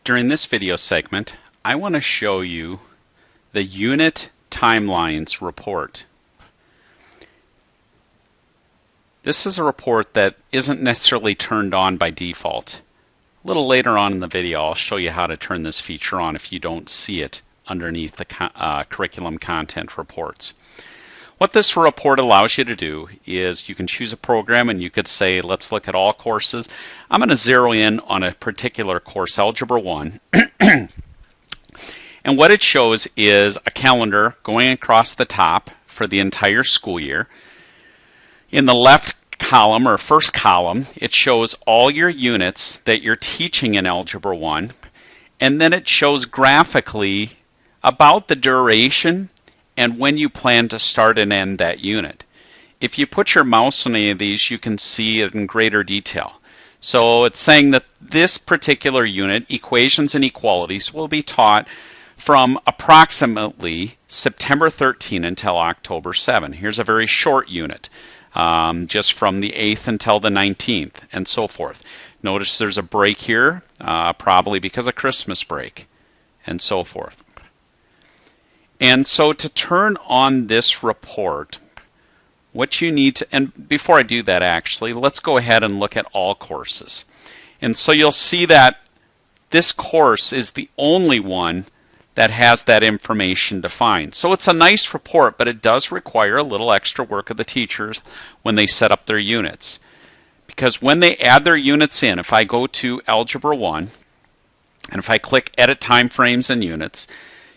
During this video segment, I want to show you the Unit Timelines report. This is a report that isn't necessarily turned on by default. A little later on in the video, I'll show you how to turn this feature on if you don't see it underneath the curriculum content reports. What this report allows you to do is you can choose a program and you could say, let's look at all courses. I'm going to zero in on a particular course, Algebra 1. And what it shows is a calendar going across the top for the entire school year. In the left column or first column, it shows all your units that you're teaching in Algebra 1. And then it shows graphically about the duration and when you plan to start and end that unit. If you put your mouse on any of these, you can see it in greater detail. So it's saying that this particular unit, Equations and Equalities, will be taught from approximately September 13 until October 7. Here's a very short unit, just from the 8th until the 19th, and so forth. Notice there's a break here, probably because of Christmas break, and so forth. And so to turn on this report, what you need to, and before I do that actually, let's go ahead and look at all courses. And so you'll see that this course is the only one that has that information defined. So it's a nice report, but it does require a little extra work of the teachers when they set up their units. Because when they add their units in, if I go to Algebra 1, and if I click Edit Timeframes and Units,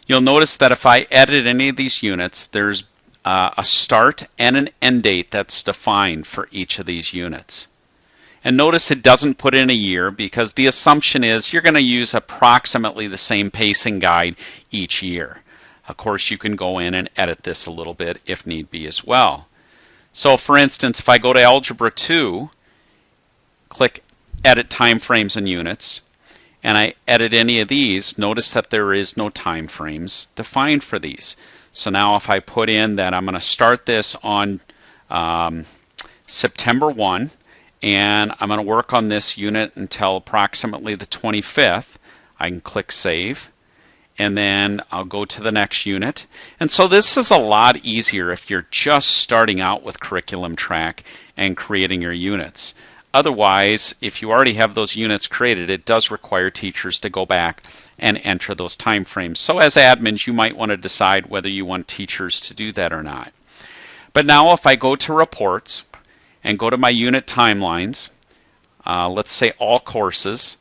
you'll notice that if I edit any of these units, there's a start and an end date that's defined for each of these units. And notice it doesn't put in a year because the assumption is you're going to use approximately the same pacing guide each year. Of course, you can go in and edit this a little bit if need be as well. So for instance, if I go to Algebra 2, click Edit Timeframes and Units, and I edit any of these, notice that there is no time frames defined for these. So now if I put in that I'm going to start this on September 1, and I'm going to work on this unit until approximately the 25th, I can click Save, and then I'll go to the next unit. And so this is a lot easier if you're just starting out with Curriculum Track and creating your units. Otherwise, if you already have those units created, it does require teachers to go back and enter those time frames. So as admins, you might want to decide whether you want teachers to do that or not. But now if I go to Reports and go to my unit timelines, let's say all courses,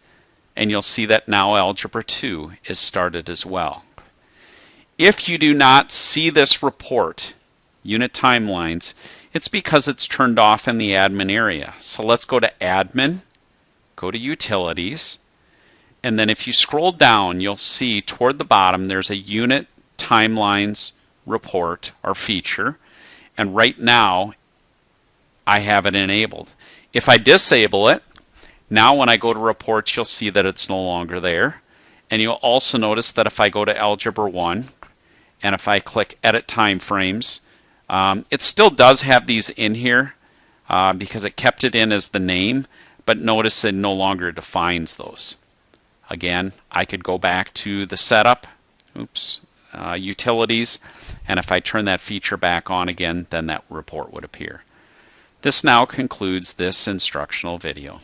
and you'll see that now Algebra 2 is started as well. If you do not see this report, Unit Timelines, it's because it's turned off in the admin area. So let's go to Admin, go to Utilities, and then if you scroll down, you'll see toward the bottom there's a Unit Timelines report or feature, and right now I have it enabled. If I disable it, now when I go to Reports, you'll see that it's no longer there. And you'll also notice that if I go to Algebra 1, and if I click Edit Timeframes, it still does have these in here because it kept it in as the name, but notice it no longer defines those. Again, I could go back to the setup, utilities, and if I turn that feature back on again, then that report would appear. This now concludes this instructional video.